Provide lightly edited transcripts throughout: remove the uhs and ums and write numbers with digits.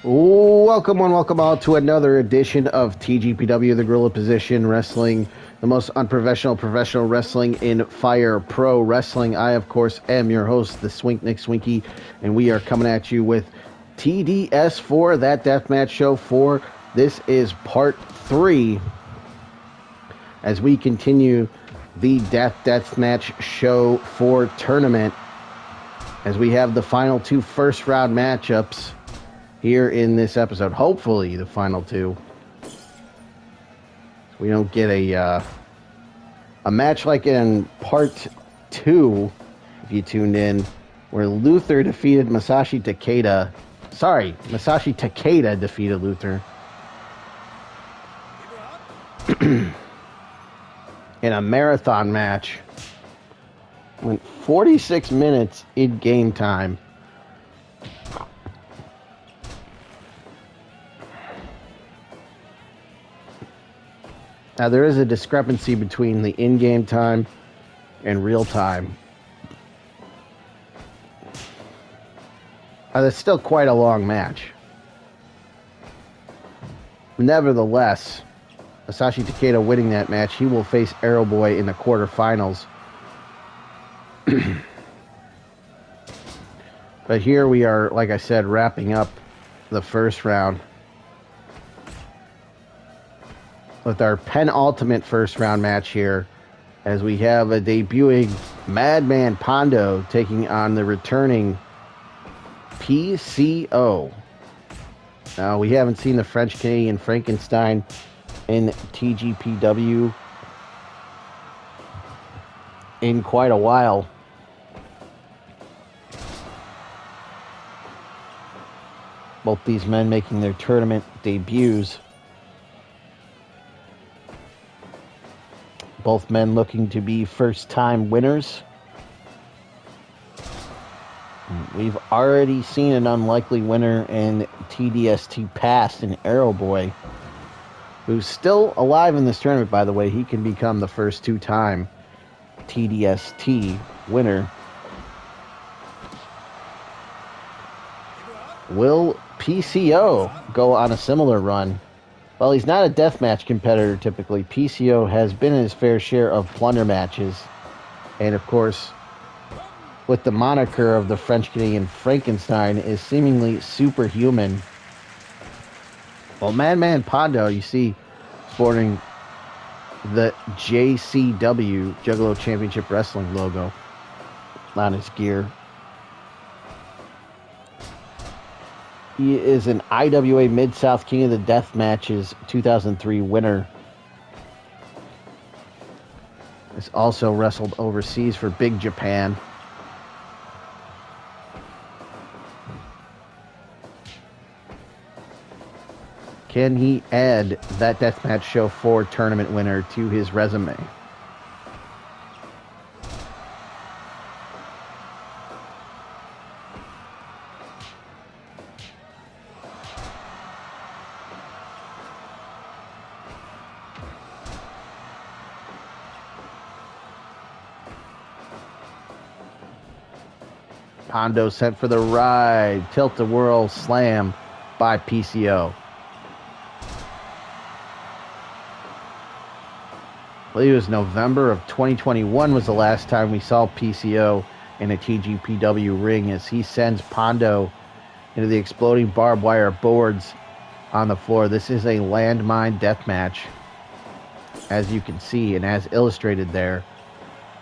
Welcome one, welcome all to another edition of TGPW, the Gorilla Position Wrestling, the most unprofessional professional wrestling in Fire Pro Wrestling. I, of course, am your host, the Swink Nick Swinky, and we are coming at you with TDS for That Deathmatch Show 4. This is part 3 as we continue the Deathmatch Show 4 tournament, as we have the final 2 first-round matchups here in this episode. Hopefully the final 2. We don't get a match like in part 2, if you tuned in, where Luther defeated Masashi Takeda. Sorry, Masashi Takeda defeated Luther. In a marathon match. Went 46 minutes in game time. Now, there is a discrepancy between the in-game time and real time. That's still quite a long match. Nevertheless, Masashi Takeda winning that match, he will face Arrow Boy in the quarterfinals. But here we are, like I said, wrapping up the first round with our penultimate first round match here, as we have a debuting Man Pondo taking on the returning PCO. Now, we haven't seen the French Canadian Frankenstein in TGPW in quite a while. Both these men making their tournament debuts. Both men looking to be first-time winners. We've already seen an unlikely winner in TDST past in Arrow Boy, who's still alive in this tournament, by the way. He can become the first 2-time TDST winner. Will PCO go on a similar run? Well, he's not a deathmatch competitor typically. PCO has been in his fair share of plunder matches. And of course, with the moniker of the French-Canadian Frankenstein, is seemingly superhuman. Well, Man Pondo, you see, sporting the JCW, Juggalo Championship Wrestling logo on his gear. He is an IWA Mid-South King of the Death Matches 2003 winner. He's also wrestled overseas for Big Japan. Can he add That Deathmatch Show 4 tournament winner to his resume? Pondo sent for the ride. Tilt-a-whirl slam by PCO. I believe it was November of 2021 was the last time we saw PCO in a TGPW ring, as he sends Pondo into the exploding barbed wire boards on the floor. This is a landmine death match, as you can see and as illustrated there.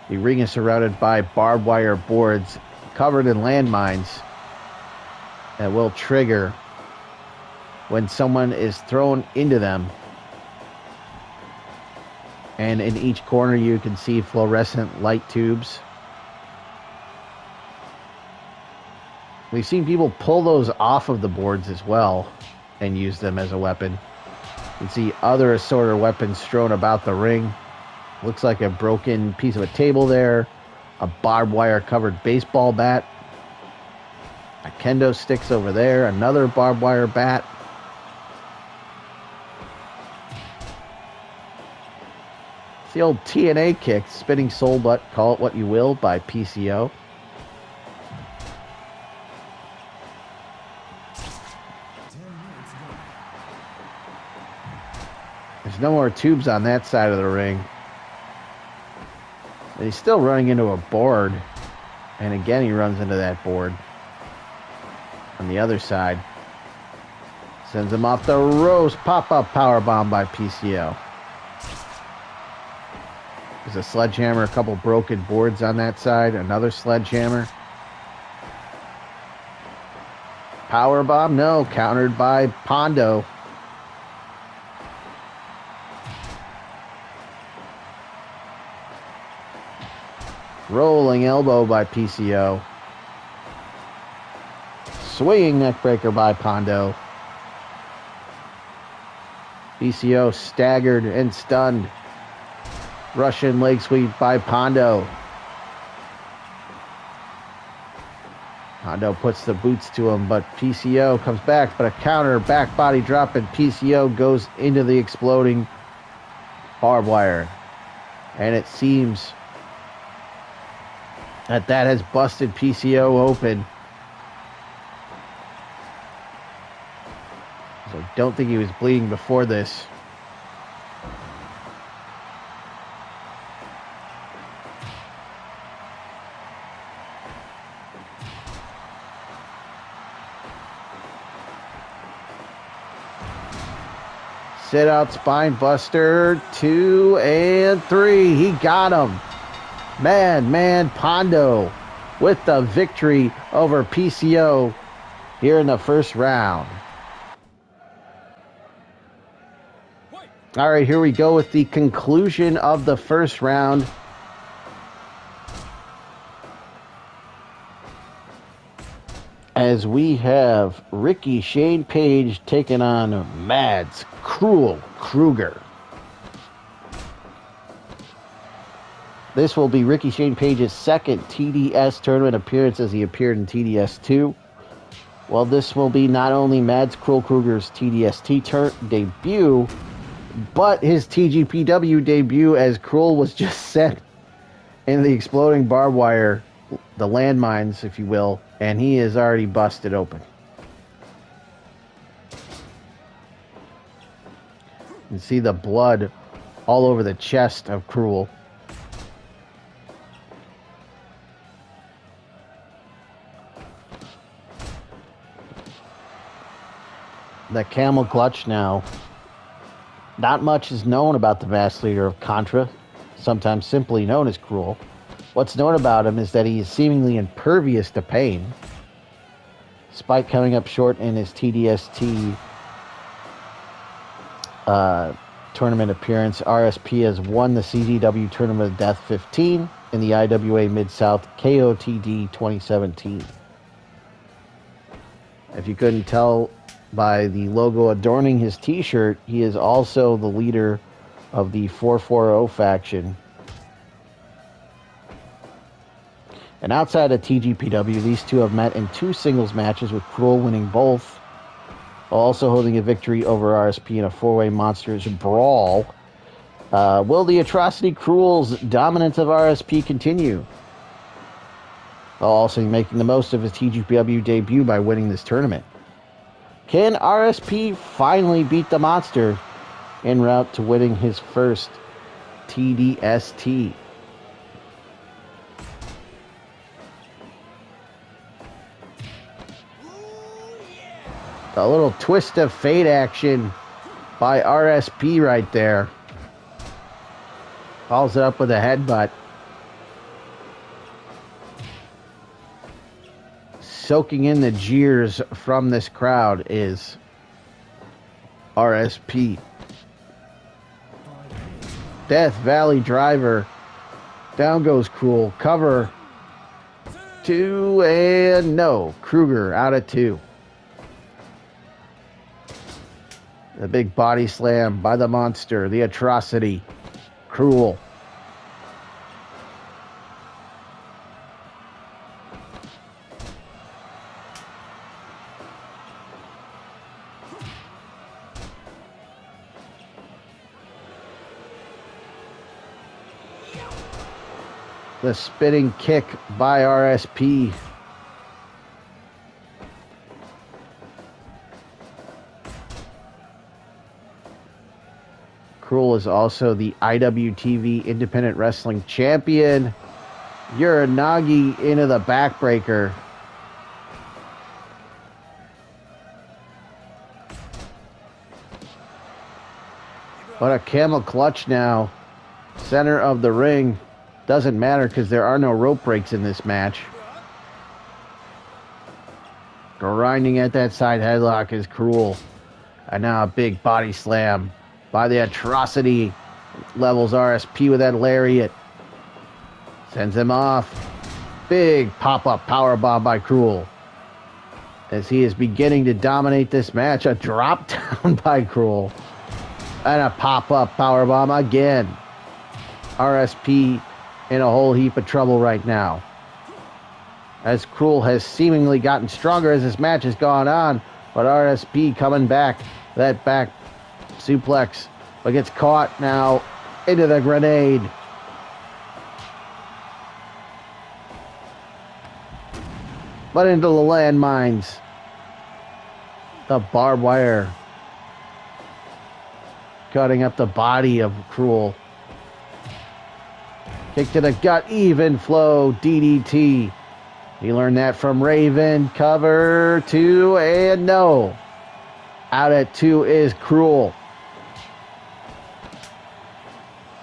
The ring is surrounded by barbed wire boards covered in landmines that will trigger when someone is thrown into them. And in each corner you can see fluorescent light tubes. We've seen people pull those off of the boards as well and use them as a weapon. You can see other assorted weapons strewn about the ring. Looks like a broken piece of a table there. A barbed wire covered baseball bat. A kendo sticks over there. Another barbed wire bat. It's the old TNA kick, spinning soul butt, call it what you will, by PCO. There's no more tubes on that side of the ring. And he's still running into a board. And again, he runs into that board. On the other side. Sends him off the ropes. Pop-up powerbomb by PCO. There's a sledgehammer, a couple broken boards on that side. Another sledgehammer. Powerbomb, no. Countered by Pondo. Rolling elbow by PCO. Swinging neckbreaker by Pondo. PCO staggered and stunned. Russian leg sweep by Pondo. Pondo puts the boots to him, but PCO comes back, but a counter back body drop, and PCO goes into the exploding barbed wire. And it seems that has busted PCO open. So I don't think he was bleeding before this. Sit out spine buster, 2 and 3. He got him. Man Pondo with the victory over PCO here in the first round. All right, here we go with the conclusion of the first round. As we have Rickey Shane Page taking on Mads Krügger. This will be Rickey Shane Page's second TDS tournament appearance, as he appeared in TDS 2. Well, this will be not only Mads Krügger's TDS debut, but his TGPW debut, as Krule was just sent in the exploding barbed wire, the landmines, if you will, and he is already busted open. You can see the blood all over the chest of Krule. The camel clutch now. Not much is known about the mass leader of Contra, sometimes simply known as Krule. What's known about him is that he is seemingly impervious to pain. Despite coming up short in his TDST tournament appearance, RSP has won the CZW Tournament of Death 15 in the IWA Mid-South KOTD 2017. If you couldn't tell by the logo adorning his t-shirt, he is also the leader of the 440 faction. And outside of TGPW, these two have met in 2 singles matches, with Krule winning both, while also holding a victory over RSP in a 4-way Monsters brawl. Will the Atrocity Krule's dominance of RSP continue? While also making the most of his TGPW debut by winning this tournament. Can RSP finally beat the Monster en route to winning his first TDST? A little twist of fate action by RSP right there. Follows it up with a headbutt. Soaking in the jeers from this crowd is RSP. Death Valley Driver. Down goes Krule. Cover. 2 and no. Krügger out of 2. The big body slam by the Monster, the Atrocity, Krule. The spinning kick by RSP. Krule is also the IWTV Independent Wrestling Champion. Uranagi into the backbreaker. But a camel clutch now. Center of the ring. Doesn't matter because there are no rope breaks in this match. Grinding at that side headlock is Krule. And now a big body slam by the Atrocity. Levels RSP with that lariat. Sends him off. Big pop-up powerbomb by Krule. As he is beginning to dominate this match. A drop down by Krule. And a pop-up powerbomb again. RSP in a whole heap of trouble right now. As Krule has seemingly gotten stronger as this match has gone on. But RSP coming back. That back suplex. But gets caught now into the grenade. But into the landmines. The barbed wire. Cutting up the body of Krule. Kick to the gut. Even flow. DDT. He learned that from Raven. Cover 2 and no. Out at 2 is Krule.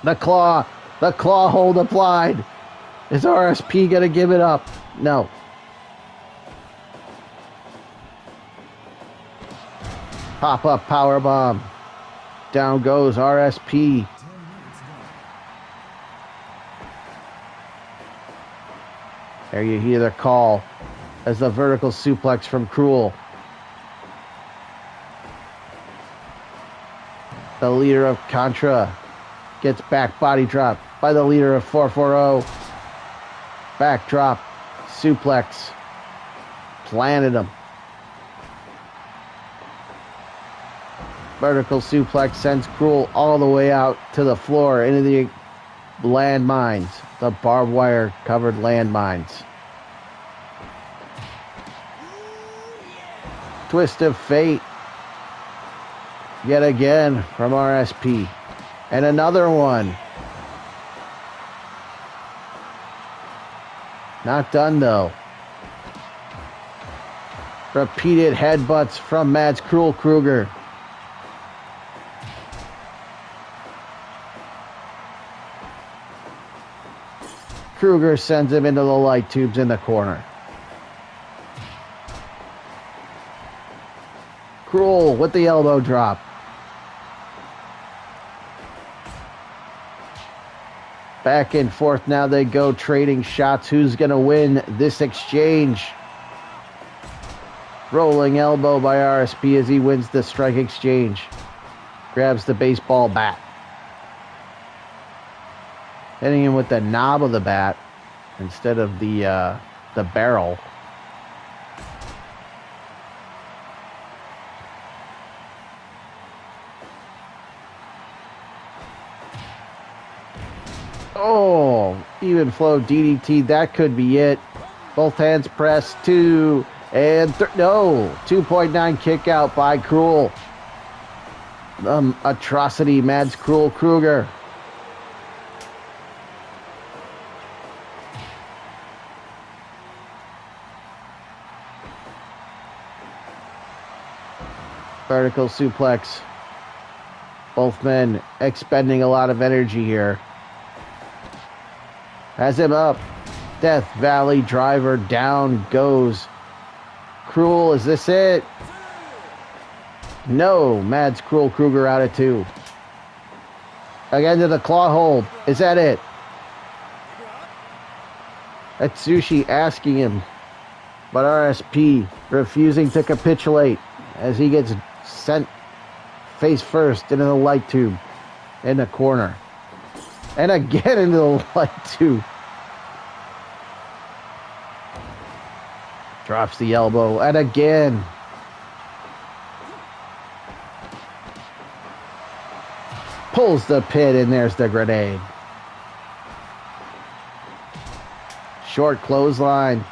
The claw hold applied. Is RSP going to give it up? No. Pop-up powerbomb. Down goes RSP. There you hear the call as the vertical suplex from Krule. The leader of Contra gets back body drop by the leader of 440. Backdrop suplex. Planted him. Vertical suplex sends Krule all the way out to the floor into the landmines. The barbed wire covered landmines. Twist of fate. Yet again from RSP. And another one. Not done though. Repeated headbutts from Mads Krügger. Krügger sends him into the light tubes in the corner. Krule with the elbow drop. Back and forth now they go, trading shots. Who's going to win this exchange? Rolling elbow by RSP as he wins the strike exchange. Grabs the baseball bat. Hitting him with the knob of the bat instead of the barrel. Oh, even flow DDT. That could be it. Both hands pressed. 2 and no. 2.9 kick out by Krule. Atrocity, Mads Krügger. Vertical suplex. Both men expending a lot of energy here. Has him up. Death Valley driver. Down goes Krule. Is this it? No. Mads Krügger out at 2. Again to the claw hold. Is that it? Atsushi asking him. But RSP refusing to capitulate as he gets sent face first into the light tube in the corner. And again into the light tube. Drops the elbow. And again. Pulls the pin and there's the grenade. Short clothesline.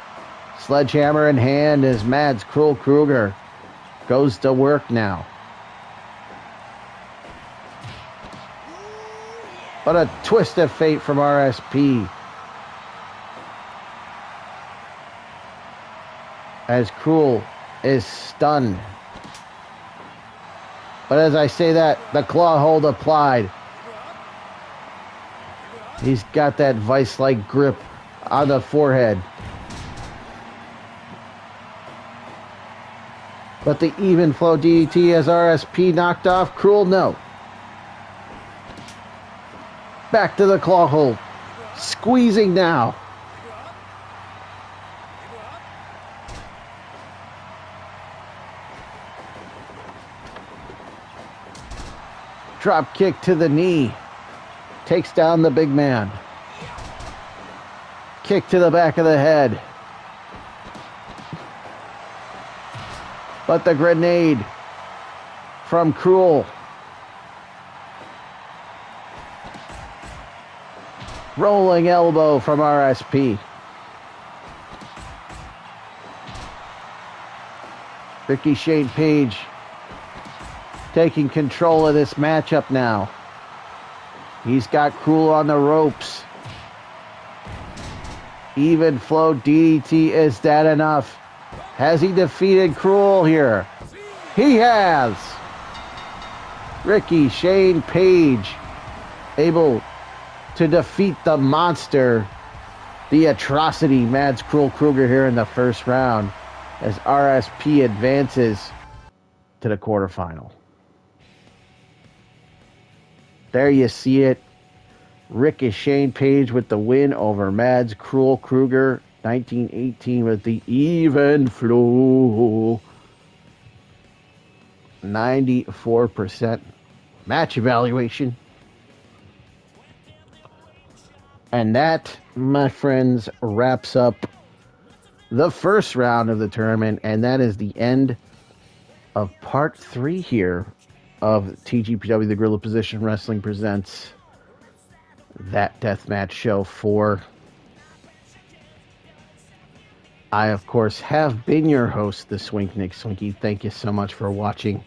Sledgehammer in hand as Mads Krügger goes to work now. But a twist of fate from RSP. As Krule is stunned. But as I say that, the claw hold applied. He's got that vice-like grip on the forehead. But the even flow DDT as RSP knocked off Krule, no. Back to the claw hold. Squeezing now. Drop kick to the knee. Takes down the big man. Kick to the back of the head. But the grenade from Krule. Rolling elbow from RSP. Rickey Shane Page taking control of this matchup now. He's got Krule on the ropes. Even flow DDT, is that enough? Has he defeated Krule here? He has! Rickey Shane Page able to defeat the monster, the atrocity, Mads Krügger here in the first round as RSP advances to the quarterfinal. There you see it. Rickey Shane Page with the win over Mads Krügger, 1918 with the even flow. 94% match evaluation. And that, my friends, wraps up the first round of the tournament. And that is the end of part 3 here of TGPW, the Gorilla Position Wrestling presents That Deathmatch Show 4. I, of course, have been your host, the Swink Nick Swinky. Thank you so much for watching.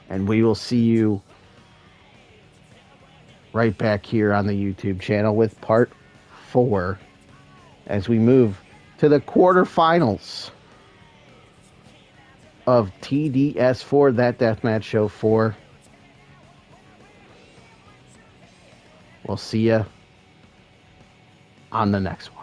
And we will see you right back here on the YouTube channel with part 4 as we move to the quarterfinals of TDS4, That Deathmatch Show 4. We'll see you on the next one.